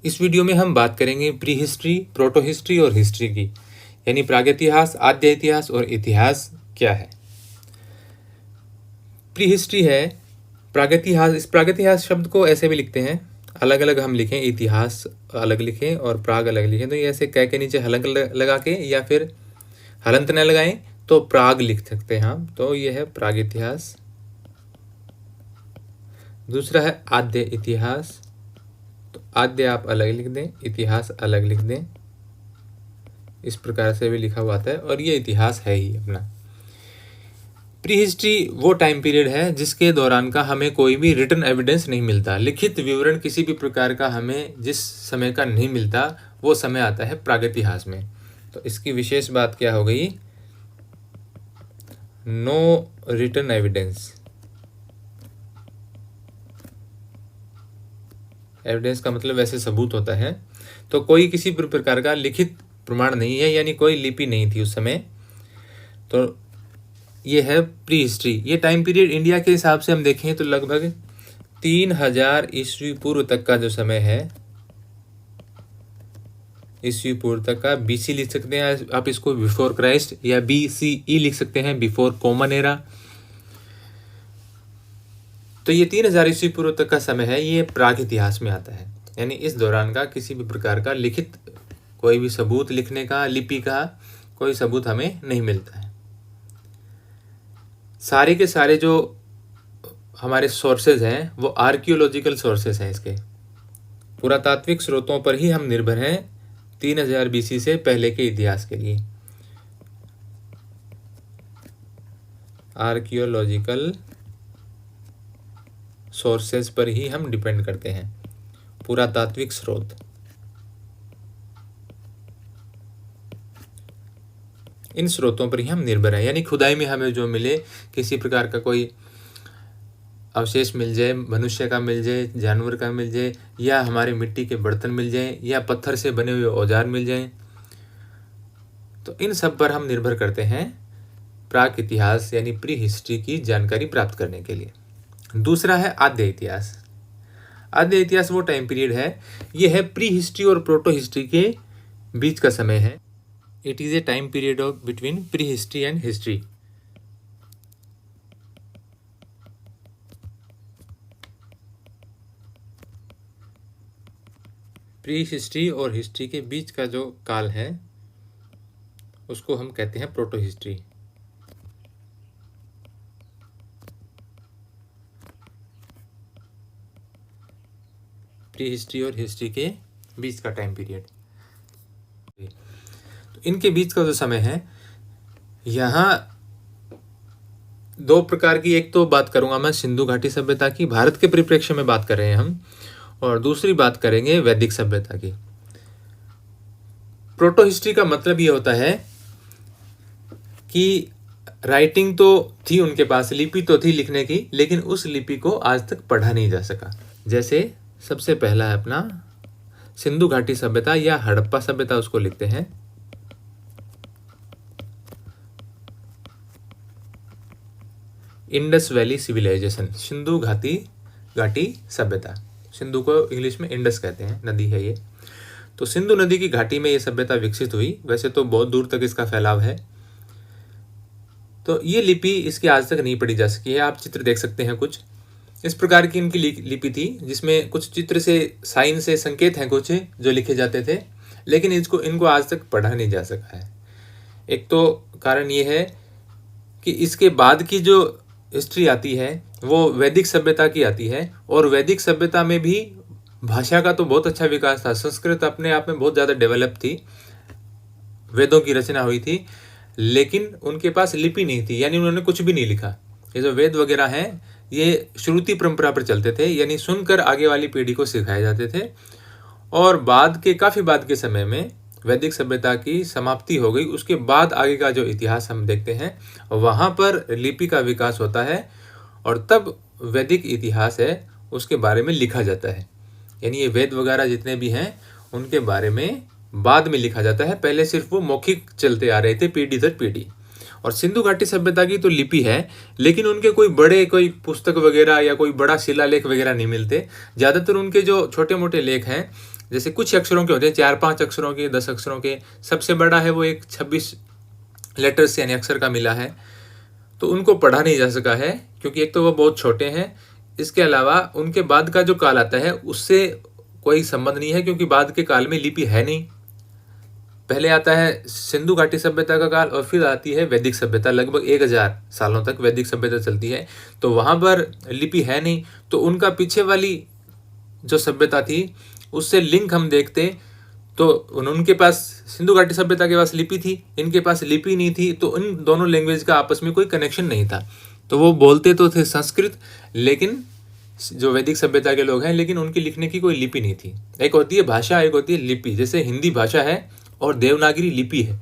इस वीडियो में हम बात करेंगे प्री हिस्ट्री, प्रोटो हिस्ट्री और हिस्ट्री की, यानी प्रागैतिहास, आद्य इतिहास और इतिहास क्या है। प्री हिस्ट्री है प्रागैतिहास। इस प्रागैतिहास शब्द को ऐसे भी लिखते हैं, अलग अलग हम लिखें, इतिहास अलग लिखें और प्राग अलग लिखें, तो ये ऐसे कै के नीचे हलंत लगा के या फिर हलंत न लगाएं तो प्राग लिख सकते हैं हम। तो ये है प्रागैतिहास। दूसरा है आद्य इतिहास, तो आद्य आप अलग लिख दें, इतिहास अलग लिख दें, इस प्रकार से भी लिखा हुआ आता है और ये इतिहास है ही अपना। प्री हिस्ट्री वो टाइम पीरियड है जिसके दौरान का हमें कोई भी रिटन एविडेंस नहीं मिलता, लिखित विवरण किसी भी प्रकार का हमें जिस समय का नहीं मिलता, वो समय आता है प्रागैतिहास में। तो इसकी विशेष बात क्या हो गई? No written evidence. एविडेंस का मतलब वैसे सबूत होता है, तो कोई किसी प्रकार का लिखित प्रमाण नहीं है, यानी कोई लिपि नहीं थी उस समय। तो ये है प्री हिस्ट्री। ये टाइम पीरियड इंडिया के हिसाब से हम देखें तो लगभग 3000 ईस्वी पूर्व तक का जो समय है, ईस्वी पूर्व तक का, बीसी लिख सकते हैं आप इसको, बिफोर क्राइस्ट, या BCE लिख सकते हैं, बिफोर कॉमन एरा। तो ये 3000 ईस्वी पूर्व तक का समय है, ये प्राग इतिहास में आता है, यानी इस दौरान का किसी भी प्रकार का लिखित कोई भी सबूत, लिखने का, लिपि का कोई सबूत हमें नहीं मिलता है। सारे के सारे जो हमारे सोर्सेज हैं वो आर्कियोलॉजिकल सोर्सेज हैं, इसके पुरातात्विक स्रोतों पर ही हम निर्भर हैं 3000 BC से पहले के इतिहास के लिए। आर्कियोलॉजिकल सोर्सेज पर ही हम डिपेंड करते हैं, पुरातात्विक स्रोत। इन स्रोतों पर ही हम निर्भर हैं, यानी खुदाई में हमें जो मिले, किसी प्रकार का कोई अवशेष मिल जाए, मनुष्य का मिल जाए, जानवर का मिल जाए, या हमारे मिट्टी के बर्तन मिल जाए, या पत्थर से बने हुए औजार मिल जाएं, तो इन सब पर हम निर्भर करते हैं प्राक इतिहास यानी प्री हिस्ट्री की जानकारी प्राप्त करने के लिए। दूसरा है आद्य इतिहास। आद्य इतिहास वो टाइम पीरियड है, ये है प्री हिस्ट्री और प्रोटो हिस्ट्री के बीच का समय है। It is a time period of between pre history and history. Pre history और हिस्ट्री के बीच का जो काल है उसको हम कहते हैं प्रोटो हिस्ट्री। प्री हिस्ट्री और हिस्ट्री के बीच का टाइम पीरियड, तो इनके बीच का जो समय है, यहाँ दो प्रकार की, एक तो बात करूंगा मैं सिंधु घाटी सभ्यता की, भारत के परिप्रेक्ष्य में बात कर रहे हैं हम, और दूसरी बात करेंगे वैदिक सभ्यता की। प्रोटो हिस्ट्री का मतलब ये होता है कि राइटिंग तो थी उनके पास, लिपि तो थी लिखने की, लेकिन उस लिपि को आज तक पढ़ा नहीं जा सका। जैसे सबसे पहला है अपना सिंधु घाटी सभ्यता या हड़प्पा सभ्यता, उसको लिखते हैं। इंडस वैली सिविलाइजेशन, सिंधु घाटी सभ्यता। सिंधु को इंग्लिश में इंडस कहते हैं, नदी है ये। तो सिंधु नदी की घाटी में ये सभ्यता विकसित हुई। वैसे तो बहुत दूर तक इसका फैलाव है। तो ये लिपि इसकी आज तक नहीं पढ़ी जा सकी है। आप चित्र देख सकते हैं, कुछ इस प्रकार की इनकी लिपि थी, जिसमें कुछ चित्र से, साइन से संकेत हैं कुछ जो लिखे जाते थे, लेकिन इनको आज तक पढ़ा नहीं जा सका है। एक तो कारण ये है कि इसके बाद की जो हिस्ट्री आती है वो वैदिक सभ्यता की आती है, और वैदिक सभ्यता में भी भाषा का तो बहुत अच्छा विकास था। संस्कृत अपने आप में बहुत ज़्यादा डेवलप थी, वेदों की रचना हुई थी, लेकिन उनके पास लिपि नहीं थी, यानी उन्होंने कुछ भी नहीं लिखा। ये जो वेद वगैरह हैं ये श्रुति परंपरा पर चलते थे, यानी सुनकर आगे वाली पीढ़ी को सिखाए जाते थे। और काफ़ी बाद के समय में वैदिक सभ्यता की समाप्ति हो गई। उसके बाद आगे का जो इतिहास हम देखते हैं वहाँ पर लिपि का विकास होता है, और तब वैदिक इतिहास है उसके बारे में लिखा जाता है। यानी ये वेद वगैरह जितने भी हैं उनके बारे में बाद में लिखा जाता है, पहले सिर्फ वो मौखिक चलते आ रहे थे पीढ़ी दर पीढ़ी। और सिंधु घाटी सभ्यता की तो लिपि है, लेकिन उनके कोई पुस्तक वगैरह या कोई बड़ा शिलालेख वगैरह नहीं मिलते। ज़्यादातर उनके जो छोटे मोटे लेख हैं जैसे कुछ अक्षरों के होते हैं 4-5 अक्षरों के, 10 अक्षरों के, सबसे बड़ा है वो एक 26 लेटर्स यानी अक्षर का मिला है, तो उनको पढ़ा नहीं जा सका है क्योंकि एक तो वो बहुत छोटे हैं, इसके अलावा उनके बाद का जो काल आता है उससे कोई संबंध नहीं है क्योंकि बाद के काल में लिपि है नहीं। पहले आता है सिंधु घाटी सभ्यता का काल और फिर आती है वैदिक सभ्यता, लगभग 1000 सालों तक वैदिक सभ्यता चलती है, तो वहाँ पर लिपि है नहीं, तो उनका पीछे वाली जो सभ्यता थी उससे लिंक हम देखते तो उनके पास सिंधु घाटी सभ्यता के पास लिपि थी, इनके पास लिपि नहीं थी, तो इन दोनों लैंग्वेज का आपस में कोई कनेक्शन नहीं था। तो वो बोलते तो थे संस्कृत, लेकिन जो वैदिक सभ्यता के लोग हैं, लेकिन उनकी लिखने की कोई लिपि नहीं थी। एक होती है भाषा, एक होती है लिपि। जैसे हिंदी भाषा है और देवनागरी लिपि है,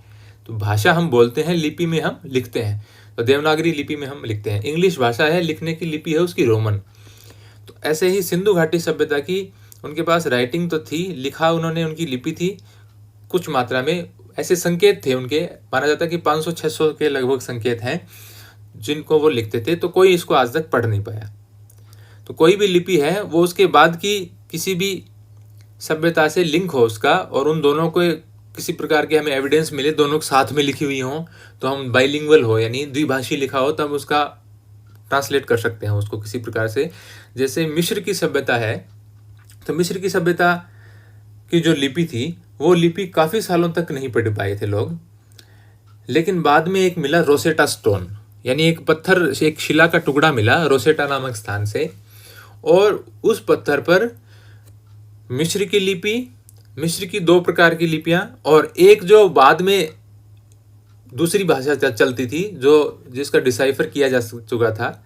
तो भाषा हम बोलते हैं, लिपि में हम लिखते हैं, तो देवनागरी लिपि में हम लिखते हैं। इंग्लिश भाषा है, लिखने की लिपि है उसकी रोमन। तो ऐसे ही सिंधु घाटी सभ्यता की उनके पास राइटिंग तो थी, लिखा उन्होंने, उनकी लिपि थी कुछ मात्रा में, ऐसे संकेत थे उनके, माना जाता है कि 500-600 के लगभग संकेत हैं जिनको वो लिखते थे, तो कोई इसको आज तक पढ़ नहीं पाया। तो कोई भी लिपि है वो उसके बाद की किसी भी सभ्यता से लिंक हो उसका, और उन दोनों को किसी प्रकार के हमें एविडेंस मिले, दोनों साथ में लिखी हुई हो, तो हम बाइलिंगुअल हो यानी द्विभाषी लिखा हो, तब उसका ट्रांसलेट कर सकते हैं उसको किसी प्रकार से। जैसे मिस्र की सभ्यता है, तो मिस्र की सभ्यता की जो लिपि थी वो लिपि काफ़ी सालों तक नहीं पढ़ पाए थे लोग, लेकिन बाद में एक मिला रोसेटा स्टोन, यानी एक पत्थर, एक शिला का टुकड़ा मिला रोसेटा नामक स्थान से, और उस पत्थर पर मिस्र की लिपि, मिस्र की 2 प्रकार की लिपियां, और एक जो बाद में दूसरी भाषा चलती थी जो जिसका डिसाइफर किया जा चुका था,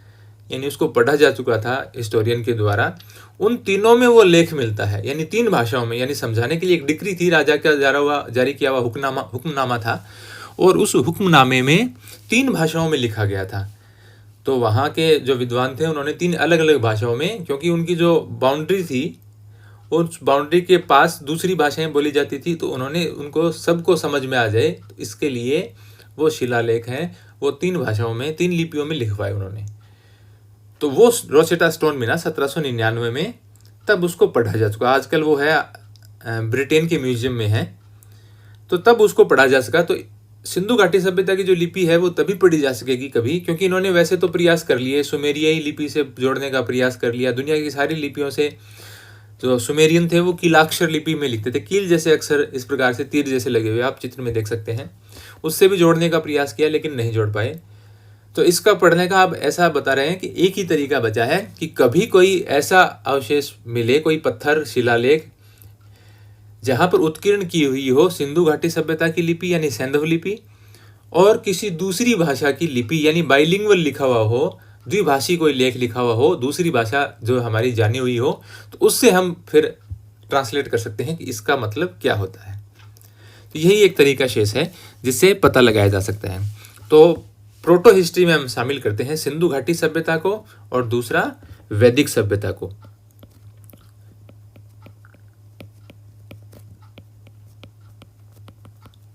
यानी उसको पढ़ा जा चुका था हिस्टोरियन के द्वारा, उन तीनों में वो लेख मिलता है, यानी 3 भाषाओं में। यानी समझाने के लिए एक डिक्री थी, राजा का जारी किया हुआ हुक्मनामा था, और उस हुक्मनामे में 3 भाषाओं में लिखा गया था। तो वहाँ के जो विद्वान थे उन्होंने 3 अलग अलग भाषाओं में, क्योंकि उनकी जो बाउंड्री थी उस बाउंड्री के पास दूसरी भाषाएं बोली जाती थी, तो उन्होंने उनको सबको समझ में आ जाए, तो इसके लिए वो शिलालेख हैं वो 3 भाषाओं में, 3 लिपियों में लिखवाए उन्होंने। तो वो रोसेटा स्टोन मिला 1799 में, तब उसको पढ़ा जा चुका। आजकल वो है ब्रिटेन के म्यूजियम में है, तो तब उसको पढ़ा जा सका। तो सिंधु घाटी सभ्यता की जो लिपि है वो तभी पढ़ी जा सकेगी कभी, क्योंकि इन्होंने वैसे तो प्रयास कर लिए, सुमेरियाई लिपि से जोड़ने का प्रयास कर लिया, दुनिया की सारी लिपियों से। जो सुमेरियन थे वो कीलाक्षर लिपि में लिखते थे, कील जैसे अक्षर इस प्रकार से तीर जैसे लगे हुए आप चित्र में देख सकते हैं, उससे भी जोड़ने का प्रयास किया लेकिन नहीं जोड़ पाए। तो इसका पढ़ने का आप ऐसा बता रहे हैं कि एक ही तरीका बचा है कि कभी कोई ऐसा अवशेष मिले, कोई पत्थर शिलालेख जहाँ पर उत्कीर्ण की हुई हो सिंधु घाटी सभ्यता की लिपि यानी सैंधव लिपि, और किसी दूसरी भाषा की लिपि यानी बाइलिंगुअल लिखा हुआ हो, द्विभाषी कोई लेख लिखा हुआ हो, दूसरी भाषा जो हमारी जानी हुई हो, तो उससे हम फिर ट्रांसलेट कर सकते हैं कि इसका मतलब क्या होता है। तो यही एक तरीका शेष है जिससे पता लगाया जा सकता है। तो प्रोटो हिस्ट्री में हम शामिल करते हैं सिंधु घाटी सभ्यता को और दूसरा वैदिक सभ्यता को।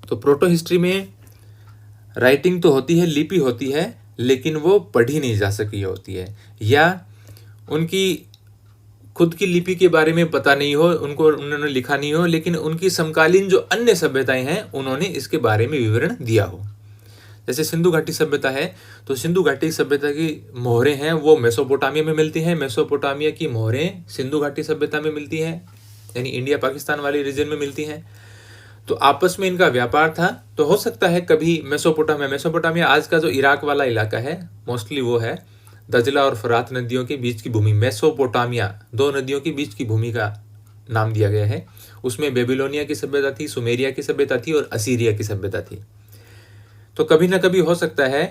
तो प्रोटो हिस्ट्री में राइटिंग तो होती है, लिपि होती है, लेकिन वो पढ़ी नहीं जा सकी होती है, या उनकी खुद की लिपि के बारे में पता नहीं हो, उन्होंने लिखा नहीं हो, लेकिन उनकी समकालीन जो अन्य सभ्यताएं हैं उन्होंने इसके बारे में विवरण दिया हो। जैसे सिंधु घाटी सभ्यता है, तो सिंधु घाटी सभ्यता की मोहरें हैं वो मेसोपोटामिया में मिलती हैं, मेसोपोटामिया की मोहरें सिंधु घाटी सभ्यता में मिलती हैं, यानी इंडिया पाकिस्तान वाले रीजन में मिलती हैं। तो आपस में इनका व्यापार था, तो हो सकता है कभी मेसोपोटामिया आज का जो इराक वाला इलाका है मोस्टली वो है, दजला और फरात नदियों के बीच की भूमि, मेसोपोटामिया 2 नदियों के बीच की भूमि का नाम दिया गया है। उसमें बेबीलोनिया की सभ्यता थी, सुमेरिया की सभ्यता थी और असीरिया की सभ्यता थी। तो कभी ना कभी हो सकता है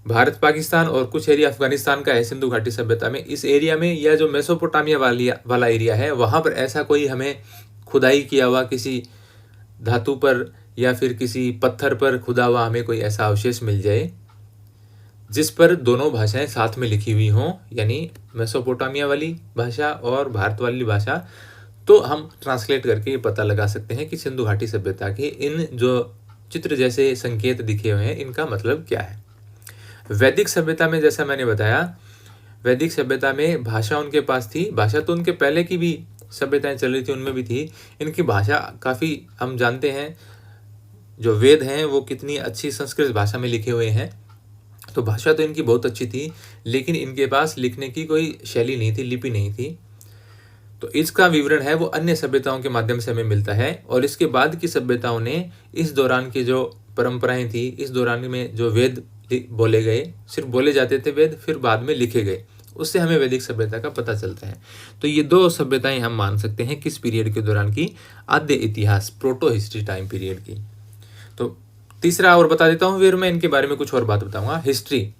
भारत पाकिस्तान और कुछ एरिया अफगानिस्तान का है सिंधु घाटी सभ्यता में, इस एरिया में या जो मेसोपोटामिया वाला एरिया है वहाँ पर ऐसा कोई हमें खुदाई किया हुआ किसी धातु पर या फिर किसी पत्थर पर खुदा हुआ हमें कोई ऐसा अवशेष मिल जाए जिस पर दोनों भाषाएं साथ में लिखी हुई हों, यानी मेसोपोटामिया वाली भाषा और भारत वाली भाषा, तो हम ट्रांसलेट करके ये पता लगा सकते हैं कि सिंधु घाटी सभ्यता के इन जो चित्र जैसे संकेत दिखे हुए हैं इनका मतलब क्या है। वैदिक सभ्यता में जैसा मैंने बताया, वैदिक सभ्यता में भाषा उनके पास थी, भाषा तो उनके पहले की भी सभ्यताएं चल रही थी उनमें भी थी। इनकी भाषा काफ़ी, हम जानते हैं जो वेद हैं वो कितनी अच्छी संस्कृत भाषा में लिखे हुए हैं, तो भाषा तो इनकी बहुत अच्छी थी, लेकिन इनके पास लिखने की कोई शैली नहीं थी, लिपि नहीं थी। तो इसका विवरण है वो अन्य सभ्यताओं के माध्यम से हमें मिलता है। और इसके बाद की सभ्यताओं ने इस दौरान की जो परंपराएं थी, इस दौरान में जो वेद बोले गए, सिर्फ बोले जाते थे वेद, फिर बाद में लिखे गए, उससे हमें वैदिक सभ्यता का पता चलता है। तो ये दो सभ्यताएं हम मान सकते हैं किस पीरियड के दौरान की, आद्य इतिहास, प्रोटो हिस्ट्री टाइम पीरियड की। तो तीसरा और बता देता हूँ, फिर मैं इनके बारे में कुछ और बात बताऊंगा, हिस्ट्री।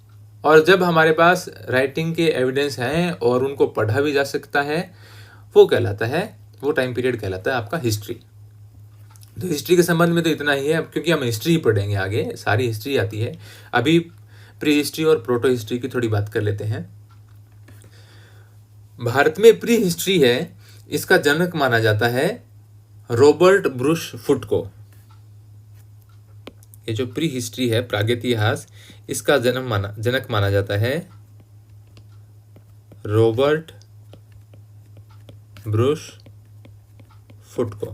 और जब हमारे पास राइटिंग के एविडेंस हैं और उनको पढ़ा भी जा सकता है, वो कहलाता है, वो टाइम पीरियड कहलाता है आपका हिस्ट्री। तो हिस्ट्री के संबंध में तो इतना ही है, अब क्योंकि हम हिस्ट्री ही पढ़ेंगे आगे, सारी हिस्ट्री आती है। अभी प्री हिस्ट्री और प्रोटो हिस्ट्री की थोड़ी बात कर लेते हैं। भारत में प्री हिस्ट्री है, इसका जनक माना जाता है रॉबर्ट ब्रूस फुट को। ये जो प्री हिस्ट्री है, प्रागैतिहास, इसका जनक माना जाता है रॉबर्ट ब्रूस फुट को।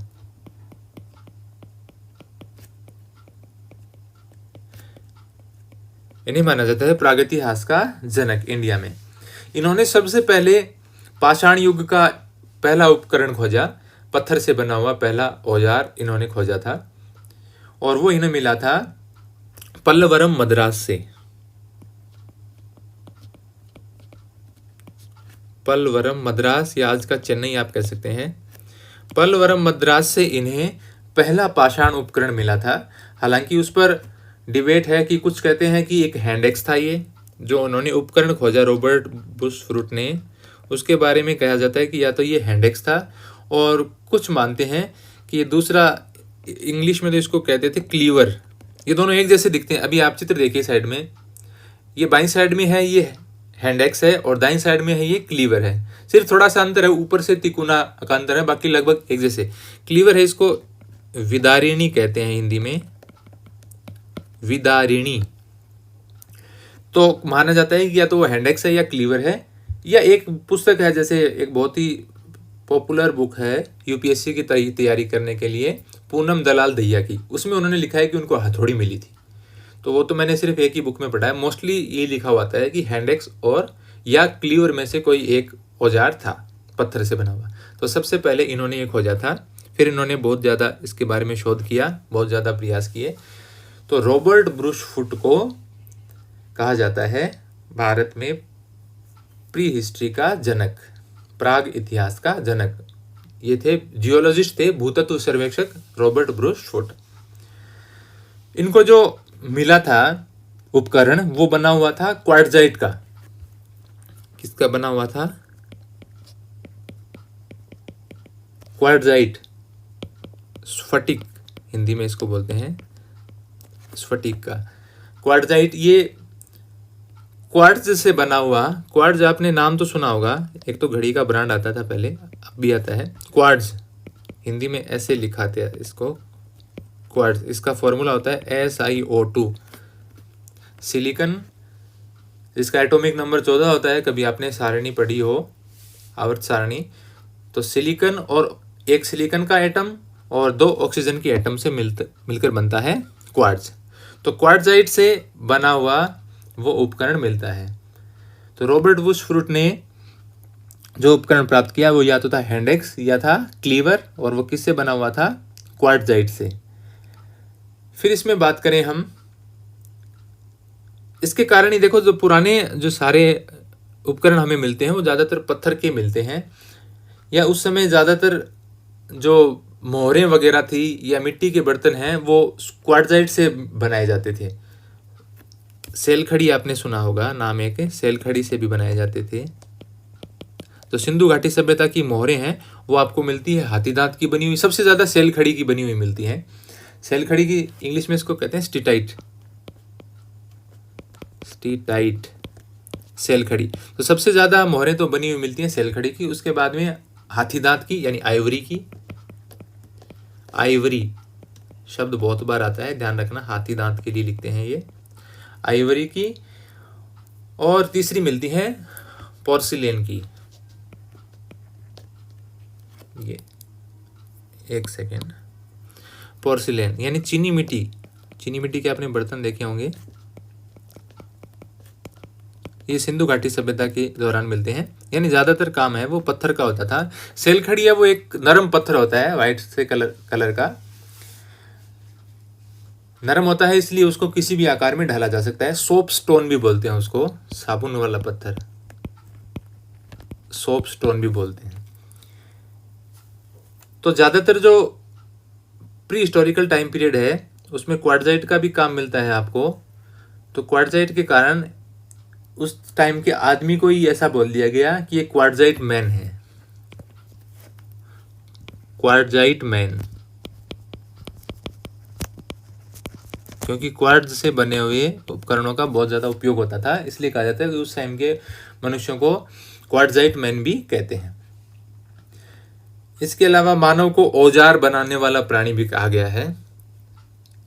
इन्हें माना जाता है प्रागैतिहास का जनक इंडिया में। इन्होंने सबसे पहले पाषाण युग का पहला उपकरण खोजा, पत्थर से बना हुआ पहला औजार इन्होंने खोजा था, और वो इन्हें मिला था पल्लवरम मद्रास से। पल्लवरम मद्रास या आज का चेन्नई आप कह सकते हैं। पल्लवरम मद्रास से इन्हें पहला पाषाण उपकरण मिला था। हालांकि उस पर डिबेट है कि कुछ कहते हैं कि एक हैंडेक्स था, ये जो उन्होंने उपकरण खोजा रॉबर्ट ब्रूस फुट ने, उसके बारे में कहा जाता है कि या तो ये हैंडेक्स था, और कुछ मानते हैं कि ये दूसरा, इंग्लिश में तो इसको कहते थे क्लीवर। ये दोनों एक जैसे दिखते हैं। अभी आप चित्र देखिए साइड में, ये बाईं साइड में है ये हैंडेक्स है, और दाईं साइड में है ये क्लीवर है। सिर्फ थोड़ा सा अंतर है, ऊपर से तिकोना का अंतर है, बाकी लगभग एक जैसे। क्लीवर है, इसको विदारिणी कहते हैं हिंदी में, विदारिणी। तो माना जाता है कि या तो वो हैंडेक्स है या क्लीवर है। या एक पुस्तक है, जैसे एक बहुत ही पॉपुलर बुक है यूपीएससी की तैयारी करने के लिए, पूनम दलाल दहिया की, उसमें उन्होंने लिखा है कि उनको हथौड़ी मिली थी। तो वो तो मैंने सिर्फ एक ही बुक में पढ़ा है। मोस्टली ये लिखा हुआ है कि हैंडेक्स और या क्लीवर में से कोई एक औजार था पत्थर से बना हुआ। तो सबसे पहले इन्होंने ये खोजा था, फिर इन्होंने बहुत ज़्यादा इसके बारे में शोध किया, बहुत ज़्यादा प्रयास किए। तो रॉबर्ट ब्रूस फुट को कहा जाता है भारत में प्री हिस्ट्री का जनक, प्राग इतिहास का जनक। ये थे जियोलॉजिस्ट, थे भूतत्व सर्वेक्षक रॉबर्ट ब्रूस फुट। इनको जो मिला था उपकरण, वो बना हुआ था क्वार्ट्जाइट का। किसका बना हुआ था? क्वार्ट्जाइट, स्फटिक हिंदी में इसको बोलते हैं, स्फटिक का क्वार्ट्जाइट। ये क्वार्ट्ज से बना हुआ, क्वार्ट्ज आपने नाम तो सुना होगा, एक तो घड़ी का ब्रांड आता था पहले, अब भी आता है क्वार्ट्ज, हिंदी में ऐसे लिखाते हैं इसको क्वार्ट्ज। इसका फॉर्मूला होता है SiO2। सिलिकॉन, इसका एटॉमिक नंबर 14 होता है, कभी आपने सारणी पढ़ी हो, आवर्त सारणी, तो सिलिकॉन और एक सिलिकॉन का एटम और 2 ऑक्सीजन की एटम से मिलकर बनता है क्वार्ट्ज। तो क्वार्ट्जाइट से बना हुआ वो उपकरण मिलता है। तो रॉबर्ट ब्रूस फुट ने जो उपकरण प्राप्त किया वो या तो था हैंडेक्स या था क्लीवर, और वो किससे बना हुआ था? क्वार्ट्जाइट से। फिर इसमें बात करें हम, इसके कारण ही देखो, जो पुराने जो सारे उपकरण हमें मिलते हैं वो ज़्यादातर पत्थर के मिलते हैं, या उस समय ज़्यादातर जो मोहरें वगैरह थी या मिट्टी के बर्तन हैं वो क्वार्ट्जाइट से बनाए जाते थे। सेल खड़ी आपने सुना होगा, नाम एक, सेल खड़ी से भी बनाए जाते थे। तो सिंधु घाटी सभ्यता की मोहरें हैं वो आपको मिलती है हाथी दांत की बनी हुई, सबसे ज़्यादा सेल खड़ी की बनी हुई मिलती है। सेल खड़ी की इंग्लिश में इसको कहते हैं स्टीटाइट, स्टीटाइट सेल खड़ी। तो सबसे ज़्यादा मोहरें तो बनी हुई मिलती हैं सेल खड़ी की। उसके बाद में हाथी दांत की यानी आइवरी की, आइवरी शब्द बहुत बार आता है, ध्यान रखना, हाथी दांत के लिए लिखते हैं ये, आइवरी की। और तीसरी मिलती है पोर्सिलेन की, ये एक सेकेंड, पोर्सिलेन यानी चीनी मिट्टी, चीनी मिट्टी के आपने बर्तन देखे होंगे, ये सिंधु घाटी सभ्यता के दौरान मिलते हैं। यानी ज्यादातर काम है वो पत्थर का होता था। सेलखड़िया वो एक नरम पत्थर होता है, व्हाइट से कलर का नरम होता है, इसलिए उसको किसी भी आकार में ढाला जा सकता है। सोप स्टोन भी बोलते हैं उसको, साबुन वाला पत्थर सोप स्टोन भी बोलते हैं। तो ज्यादातर जो प्री हिस्टोरिकल टाइम पीरियड है उसमें क्वार्टजाइट का भी काम मिलता है आपको। तो क्वार्टजाइट के कारण उस टाइम के आदमी को ही ऐसा बोल दिया गया कि ये क्वार्टजाइट मैन है, क्वार्टजाइट मैन, क्योंकि क्वार्ट्ज से बने हुए उपकरणों का बहुत ज्यादा उपयोग होता था, इसलिए कहा जाता है कि उस टाइम के मनुष्यों को क्वार्टजाइट मैन भी कहते हैं। इसके अलावा मानव को औजार बनाने वाला प्राणी भी कहा गया है।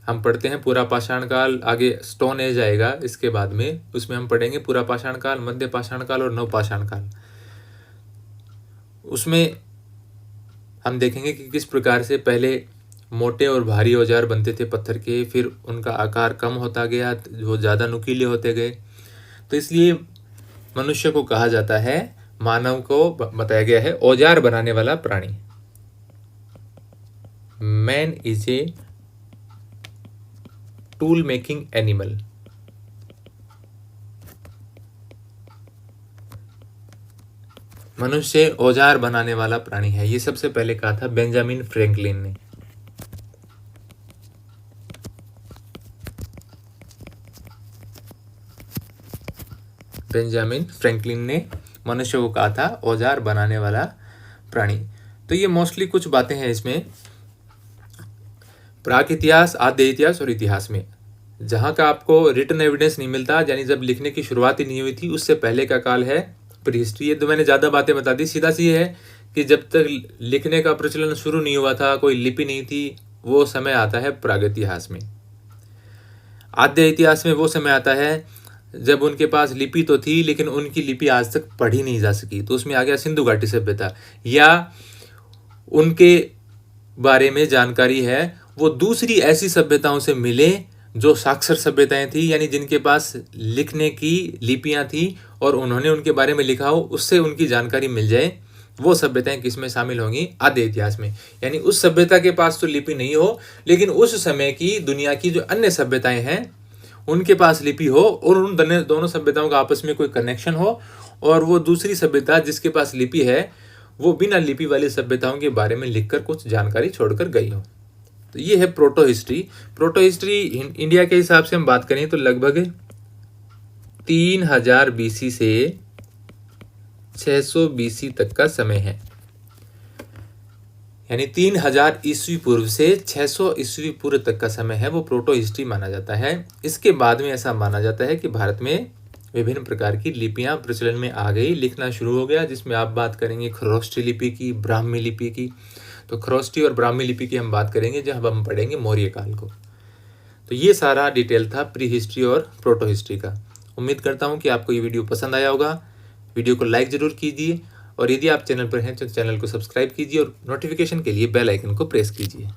हम पढ़ते हैं पूरा पाषाण काल, आगे स्टोन एज आएगा इसके बाद में, उसमें हम पढ़ेंगे पूरा पाषाण काल, मध्य पाषाण काल और नव पाषाण काल। उसमें हम देखेंगे कि किस प्रकार से पहले मोटे और भारी औजार बनते थे पत्थर के, फिर उनका आकार कम होता गया, वो ज़्यादा नुकीले होते गए। तो इसलिए मनुष्य को कहा जाता है, मानव को बताया गया है औजार बनाने वाला प्राणी। Man is a tool making animal. मनुष्य औजार बनाने वाला प्राणी है, ये सबसे पहले कहा था बेंजामिन फ्रैंकलिन ने। बेंजामिन फ्रैंकलिन ने मनुष्य को कहा था औजार बनाने वाला प्राणी। तो ये मोस्टली कुछ बातें हैं इसमें। प्राक इतिहास, आद्य इतिहास और इतिहास में जहाँ का आपको रिटन एविडेंस नहीं मिलता, यानी जब लिखने की शुरुआत ही नहीं हुई थी, उससे पहले का काल है प्री हिस्ट्री। ये तो मैंने ज़्यादा बातें बता दी। सीधा सी है कि जब तक लिखने का प्रचलन शुरू नहीं हुआ था, कोई लिपि नहीं थी, वो समय आता है प्रागइतिहास में। आद्य इतिहास में वो समय आता है जब उनके पास लिपि तो थी, लेकिन उनकी लिपि आज तक पढ़ी नहीं जा सकी, तो उसमें आ गया सिंधु घाटी सभ्यता। या उनके बारे में जानकारी है वो दूसरी ऐसी सभ्यताओं से मिले जो साक्षर सभ्यताएं थी, यानी जिनके पास लिखने की लिपियां थी और उन्होंने उनके बारे में लिखा हो, उससे उनकी जानकारी मिल जाए। वो सभ्यताएं किस में शामिल होंगी? आद्य इतिहास में। यानी उस सभ्यता के पास तो लिपि नहीं हो, लेकिन उस समय की दुनिया की जो अन्य सभ्यताएं हैं उनके पास लिपि हो, और उन दोनों सभ्यताओं का आपस में कोई कनेक्शन हो, और वो दूसरी सभ्यता जिसके पास लिपि है वो बिना लिपि वाली सभ्यताओं के बारे में लिखकर कुछ जानकारी छोड़कर गई हो। तो ये है proto history. Proto history India के हिसाब से हम बात करें तो लगभग 3000 BC से 600 BC तक का समय है। यानी 3000 ईस्वी पूर्व से 600 ईस्वी पूर्व तक का समय है, वो प्रोटो हिस्ट्री माना जाता है। इसके बाद में ऐसा माना जाता है कि भारत में विभिन्न प्रकार की लिपियां प्रचलन में आ गई, लिखना शुरू हो गया, जिसमें आप बात करेंगे खरोष्ठी लिपि की, ब्राह्मी लिपि की। तो खरोष्ठी और ब्राह्मी लिपि की हम बात करेंगे जब हम पढ़ेंगे मौर्य काल को। तो ये सारा डिटेल था प्री हिस्ट्री और प्रोटो हिस्ट्री का। उम्मीद करता हूँ कि आपको ये वीडियो पसंद आया होगा। वीडियो को लाइक ज़रूर कीजिए, और यदि आप चैनल पर हैं तो चैनल को सब्सक्राइब कीजिए और नोटिफिकेशन के लिए बेल आइकन को प्रेस कीजिए।